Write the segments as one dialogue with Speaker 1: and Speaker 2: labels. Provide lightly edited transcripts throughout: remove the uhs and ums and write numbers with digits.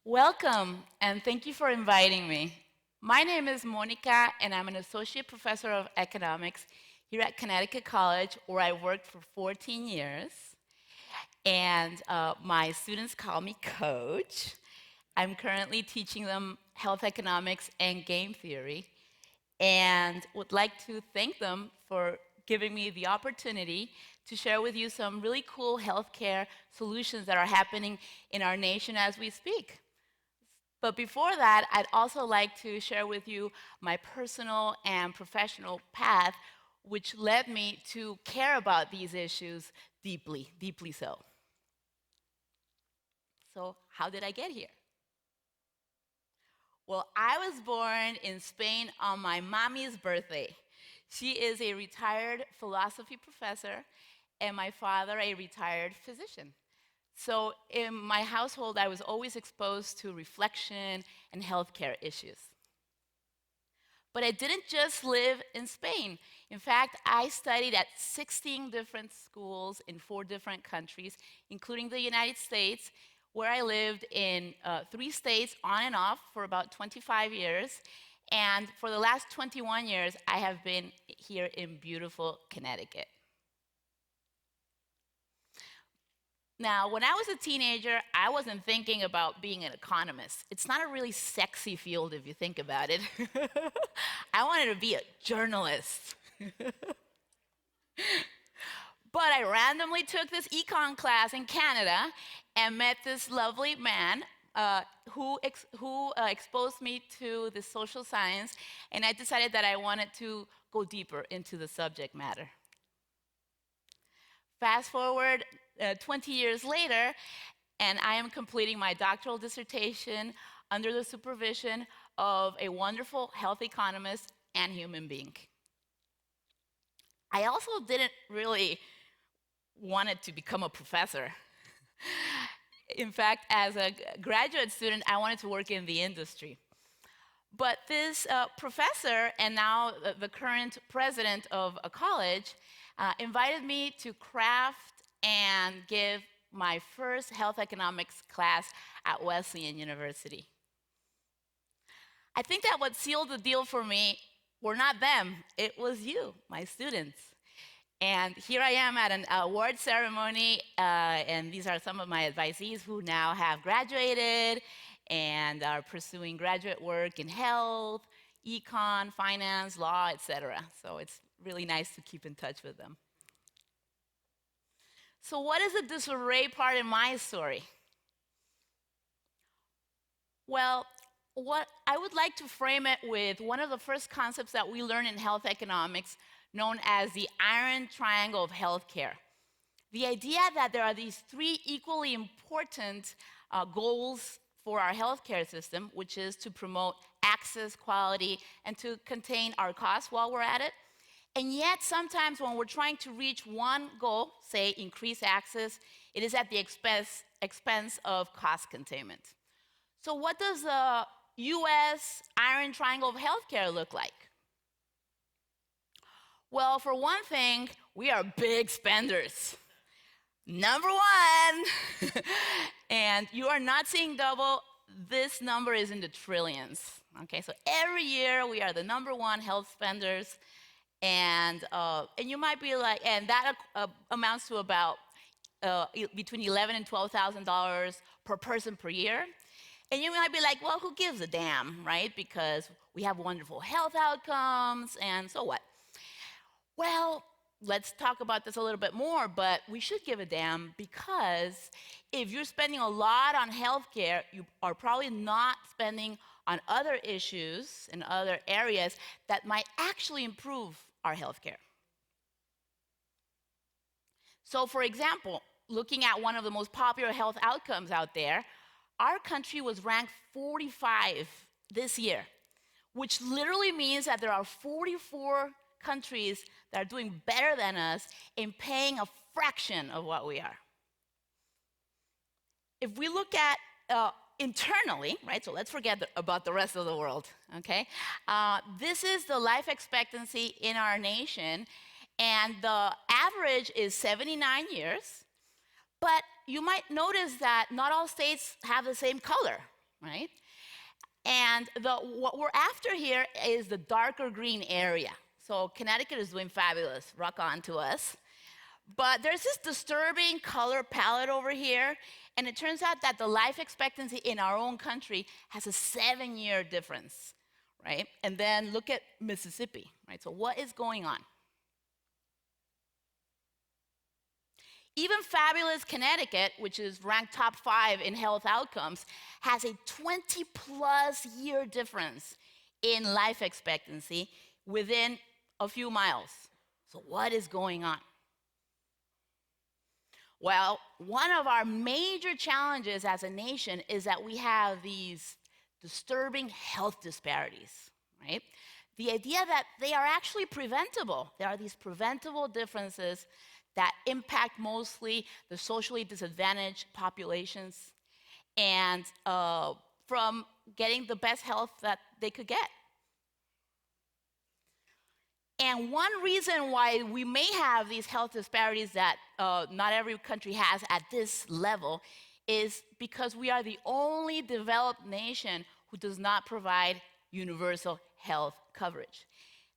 Speaker 1: Welcome, and thank you for inviting me. My name is Mónika, and I'm an associate professor of economics here at Connecticut College, where I worked for 14 years. And my students call me Coach. I'm currently teaching them health economics and game theory, and would like to thank them for giving me the opportunity to share with you some really cool healthcare solutions that are happening in our nation as we speak. But before that, I'd also like to share with you my personal and professional path, which led me to care about these issues deeply, deeply so. So, how did I get here? Well, I was born in Spain on my mommy's birthday. She is a retired philosophy professor, and my father, a retired physician. So in my household, I was always exposed to reflection and healthcare issues. But I didn't just live in Spain. In fact, I studied at 16 different schools in 4 different countries, including the United States, where I lived in 3 states on and off for about 25 years. And for the last 21 years, I have been here in beautiful Connecticut. Now, when I was a teenager, I wasn't thinking about being an economist. It's not a really sexy field if you think about it. I wanted to be a journalist. But I randomly took this econ class in Canada and met this lovely man who exposed me to the social science, and I decided that I wanted to go deeper into the subject matter. Fast forward 20 years later, and I am completing my doctoral dissertation under the supervision of a wonderful health economist and human being. I also didn't really want to become a professor. In fact, as a graduate student, I wanted to work in the industry. But this professor, and now the current president of a college, invited me to craft and give my first health economics class at Wesleyan University. I think that what sealed the deal for me were not them, it was you, my students. And here I am at an award ceremony, and these are some of my advisees who now have graduated and are pursuing graduate work in health, econ, finance, law, etc. So it's really nice to keep in touch with them. So what is the disarray part in my story? Well, what I would like to frame it with one of the first concepts that we learn in health economics, known as the iron triangle of healthcare. The idea that there are these 3 equally important goals for our healthcare system, which is to promote access, quality, and to contain our costs while we're at it. And yet, sometimes when we're trying to reach one goal, say increase access, it is at the expense of cost containment. So what does the US iron triangle of healthcare look like? Well, for one thing, we are big spenders. Number 1, and you are not seeing double, this number is in the trillions. Okay, so every year we are the number 1 health spenders. And you might be like, and that amounts to about between $11,000 and $12,000 per person per year. And you might be like, well, who gives a damn, right? Because we have wonderful health outcomes, and so what? Well, let's talk about this a little bit more, but we should give a damn because if you're spending a lot on healthcare, you are probably not spending on other issues and other areas that might actually improve our healthcare. So, for example, looking at one of the most popular health outcomes out there, our country was ranked 45 this year, which literally means that there are 44 countries that are doing better than us in paying a fraction of what we are. If we look at internally, right, so let's forget about the rest of the world, okay? This is the life expectancy in our nation, and the average is 79 years, but you might notice that not all states have the same color, right? And what we're after here is the darker green area. So Connecticut is doing fabulous, rock on to us. But there's this disturbing color palette over here, and it turns out that the life expectancy in our own country has a 7-year difference, right? And then look at Mississippi, right? So what is going on? Even fabulous Connecticut, which is ranked top 5 in health outcomes, has a 20+ year difference in life expectancy within a few miles. So what is going on? Well, one of our major challenges as a nation is that we have these disturbing health disparities, right? The idea that they are actually preventable. There are these preventable differences that impact mostly the socially disadvantaged populations and from getting the best health that they could get. And one reason why we may have these health disparities that not every country has at this level is because we are the only developed nation who does not provide universal health coverage.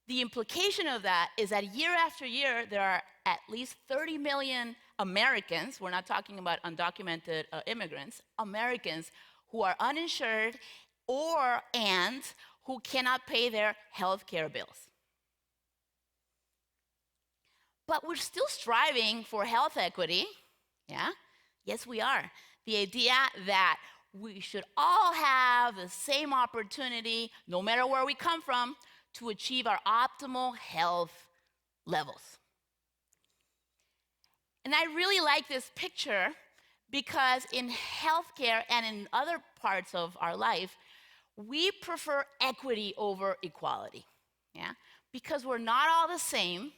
Speaker 1: The implication of that is that year after year, there are at least 30 million Americans, we're not talking about undocumented immigrants, Americans who are uninsured and who cannot pay their health care bills. But we're still striving for health equity, yeah? Yes, we are. The idea that we should all have the same opportunity, no matter where we come from, to achieve our optimal health levels. And I really like this picture because in healthcare and in other parts of our life, we prefer equity over equality, yeah? Because we're not all the same.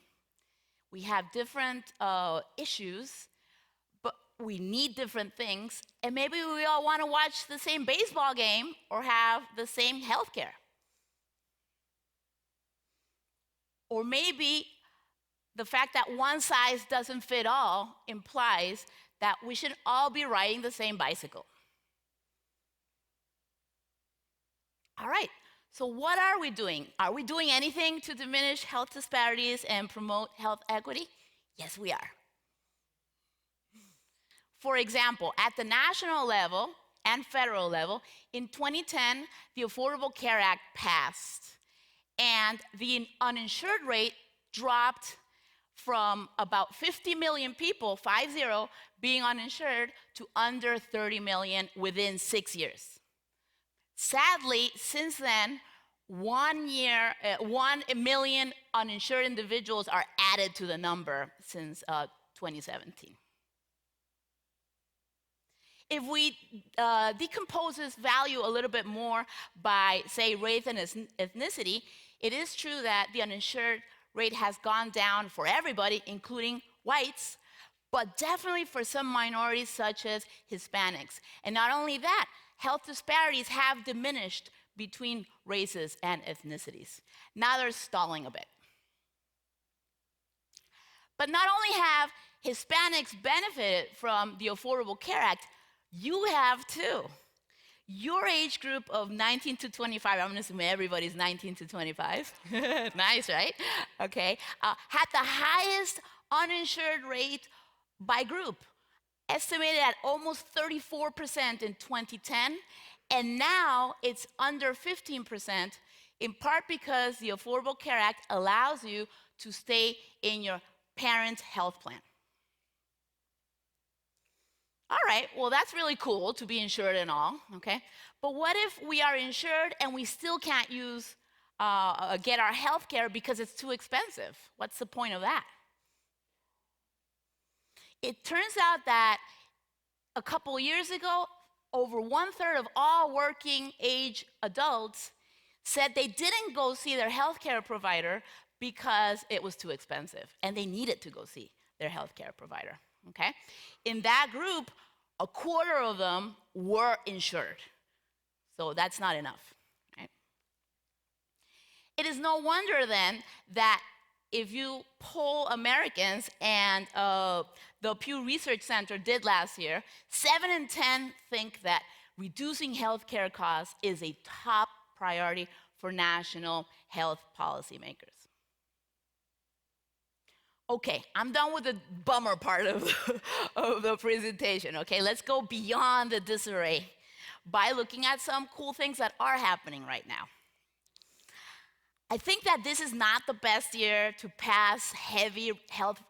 Speaker 1: We have different issues, but we need different things, and maybe we all want to watch the same baseball game or have the same health care. Or maybe the fact that one size doesn't fit all implies that we should all be riding the same bicycle. All right. So what are we doing? Are we doing anything to diminish health disparities and promote health equity? Yes, we are. For example, at the national level and federal level, in 2010, the Affordable Care Act passed, and the uninsured rate dropped from about 50 million people, 50, being uninsured to under 30 million within 6 years. Sadly, since then, 1 million uninsured individuals are added to the number since 2017. If we decompose this value a little bit more by, say, race and ethnicity, it is true that the uninsured rate has gone down for everybody, including whites, but definitely for some minorities such as Hispanics. And not only that, health disparities have diminished between races and ethnicities. Now they're stalling a bit. But not only have Hispanics benefited from the Affordable Care Act, you have too. Your age group of 19 to 25, I'm going to assume everybody's 19 to 25. Nice, right? Okay. Had the highest uninsured rate by group, estimated at almost 34% in 2010, and now it's under 15%, in part because the Affordable Care Act allows you to stay in your parent's health plan. All right, well, that's really cool to be insured and all, okay? But what if we are insured and we still can't get our health care because it's too expensive? What's the point of that? It turns out that a couple years ago, over 1/3 of all working age adults said they didn't go see their health care provider because it was too expensive, and they needed to go see their health care provider, okay? In that group, 1/4 of them were insured. So that's not enough, right? It is no wonder then that if you poll Americans, and the Pew Research Center did last year, 7 in 10 think that reducing healthcare costs is a top priority for national health policymakers. Okay, I'm done with the bummer part of the presentation, okay? Let's go beyond the disarray by looking at some cool things that are happening right now. I think that this is not the best year to pass heavy health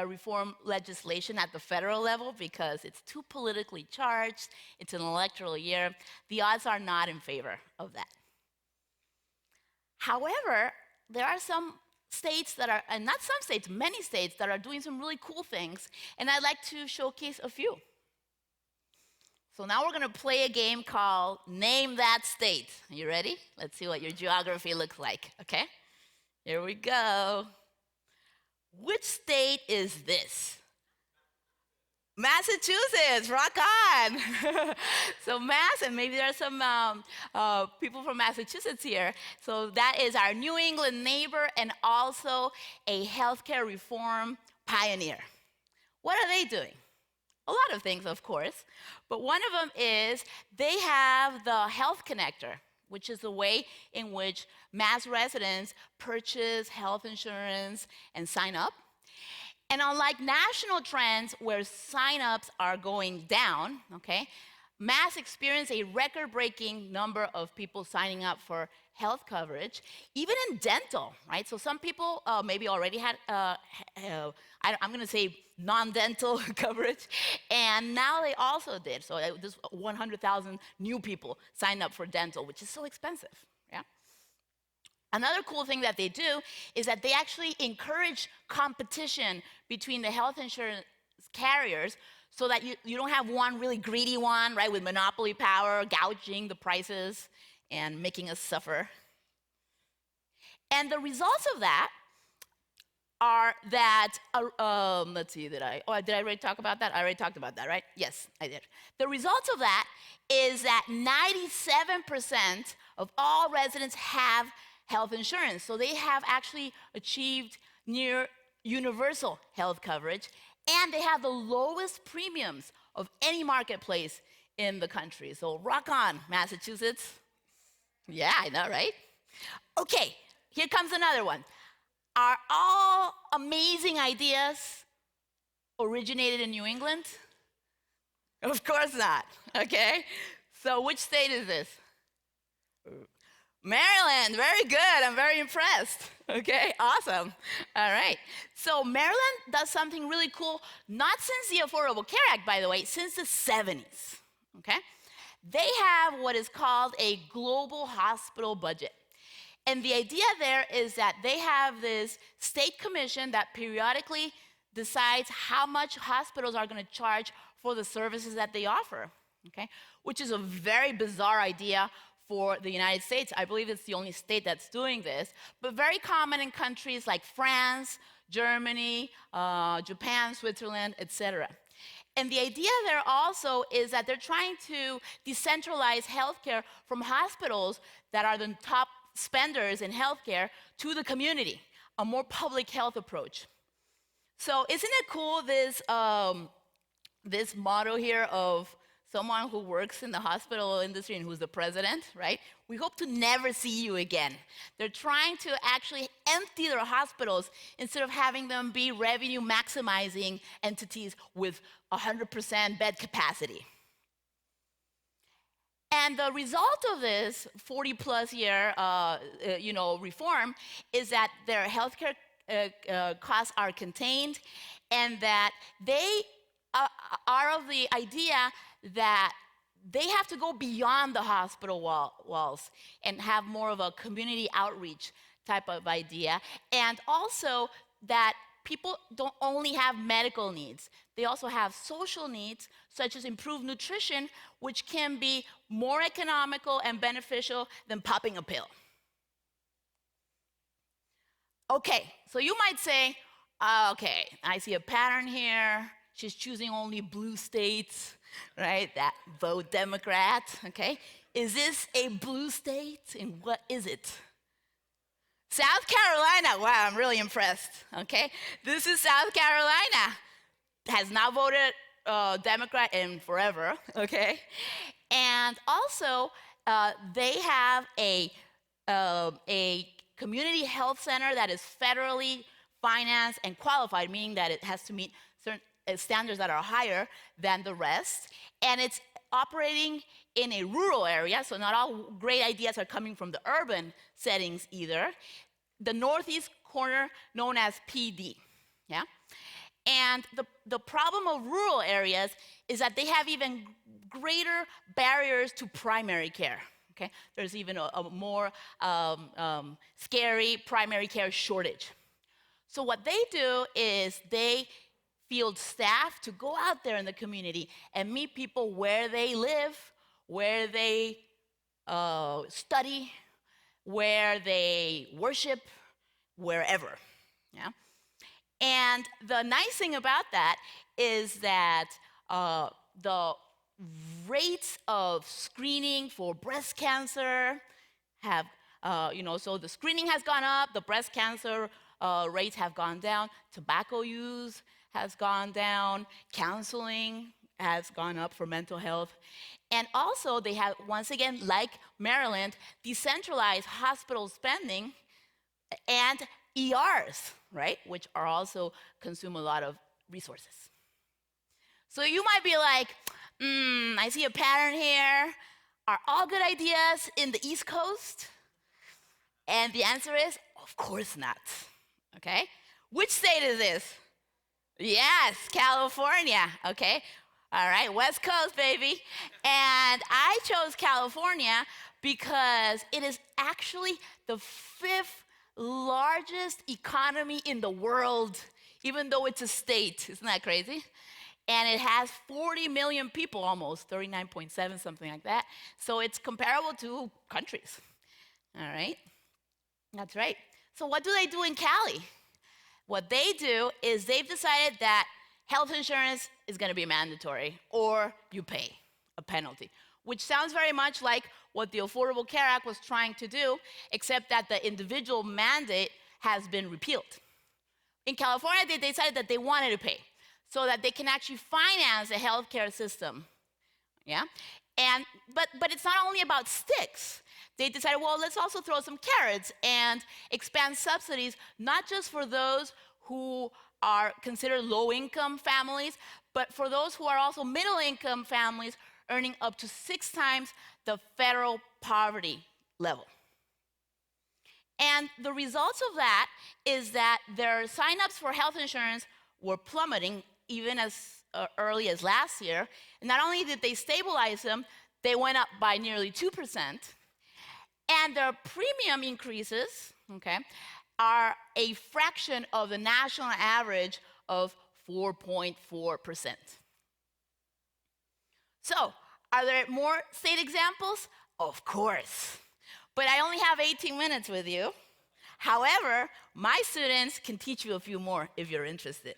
Speaker 1: reform legislation at the federal level because it's too politically charged, it's an electoral year. The odds are not in favor of that. However, there are some states that are, and not some states, many states that are doing some really cool things, and I'd like to showcase a few. So now we're gonna play a game called Name That State. You ready? Let's see what your geography looks like, okay? Here we go. Which state is this? Massachusetts, rock on. So and maybe there are some people from Massachusetts here. So that is our New England neighbor and also a healthcare reform pioneer. What are they doing? A lot of things, of course, but one of them is they have the Health Connector, which is the way in which Mass residents purchase health insurance and sign up. And unlike national trends where signups are going down, okay, Mass experienced a record-breaking number of people signing up for health coverage, even in dental, right? So some people maybe already had, I'm going to say non-dental coverage, and now they also did. So this 100,000 new people signed up for dental, which is so expensive, yeah? Another cool thing that they do is that they actually encourage competition between the health insurance carriers so that you don't have one really greedy one, right, with monopoly power, gouging the prices and making us suffer. And the results of that are that, let's see, did I already talk about that? I already talked about that, right? Yes, I did. The results of that is that 97% of all residents have health insurance. So they have actually achieved near universal health coverage, and they have the lowest premiums of any marketplace in the country. So rock on, Massachusetts. Yeah, I know, right? Okay, here comes another one. Are all amazing ideas originated in New England? Of course not, okay? So which state is this? Maryland, very good, I'm very impressed. Okay, awesome. All right, so Maryland does something really cool, not since the Affordable Care Act, by the way, since the 70s, okay? They have what is called a global hospital budget. And the idea there is that they have this state commission that periodically decides how much hospitals are gonna charge for the services that they offer, okay? Which is a very bizarre idea for the United States. I believe it's the only state that's doing this, but very common in countries like France, Germany, Japan, Switzerland, etc. And the idea there also is that they're trying to decentralize healthcare from hospitals that are the top spenders in healthcare to the community, a more public health approach. So isn't it cool, this motto here of someone who works in the hospital industry and who's the president, right? We hope to never see you again. They're trying to actually empty their hospitals instead of having them be revenue maximizing entities with 100% bed capacity. And the result of this 40-plus year reform is that their healthcare costs are contained, and that they are of the idea that they have to go beyond the hospital walls and have more of a community outreach type of idea. And also that people don't only have medical needs, they also have social needs, such as improved nutrition, which can be more economical and beneficial than popping a pill. Okay, so you might say, okay, I see a pattern here. She's choosing only blue states, right? That vote Democrat, okay? Is this a blue state, and what is it? South Carolina, wow, I'm really impressed, okay? This is South Carolina. Has not voted Democrat in forever, okay? And also, they have a community health center that is federally financed and qualified, meaning that it has to meet certain standards that are higher than the rest. And it's operating in a rural area, so not all great ideas are coming from the urban settings either. The northeast corner, known as PD, yeah? And the problem of rural areas is that they have even greater barriers to primary care, okay? There's even a more scary primary care shortage. So what they do is they field staff to go out there in the community and meet people where they live, where they study, where they worship, wherever, yeah? And the nice thing about that is that the rates of screening for breast cancer have, so the screening has gone up, the breast cancer rates have gone down, tobacco use has gone down, counseling has gone up for mental health. And also they have, once again, like Maryland, decentralized hospital spending and ERs, right, which are also consume a lot of resources. So you might be like, I see a pattern here. Are all good ideas in the East Coast? And the answer is, of course not, okay? Which state is this? Yes, California, okay? All right, West Coast, baby. And I chose California because it is actually the 5th largest economy in the world, even though it's a state. Isn't that crazy? And it has 40 million people almost, 39.7, something like that. So it's comparable to countries. All right? That's right. So what do they do in Cali? What they do is they've decided that health insurance is going to be mandatory, or you pay a penalty, which sounds very much like what the Affordable Care Act was trying to do, except that the individual mandate has been repealed. In California, they decided that they wanted to pay so that they can actually finance the healthcare system, yeah? But it's not only about sticks. They decided, well, let's also throw some carrots and expand subsidies, not just for those who are considered low-income families, but for those who are also middle-income families earning up to 6 times the federal poverty level. And the results of that is that their signups for health insurance were plummeting even as early as last year. And not only did they stabilize them, they went up by nearly 2%. And their premium increases, okay, are a fraction of the national average of 4.4%. So, are there more state examples? Of course. But I only have 18 minutes with you. However, my students can teach you a few more if you're interested.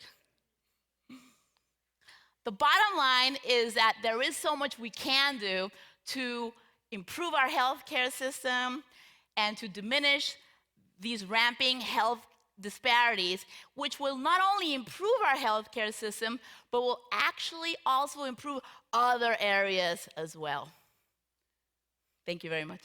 Speaker 1: The bottom line is that there is so much we can do to improve our healthcare system and to diminish these ramping health disparities, which will not only improve our healthcare system, but will actually also improve other areas as well. Thank you very much.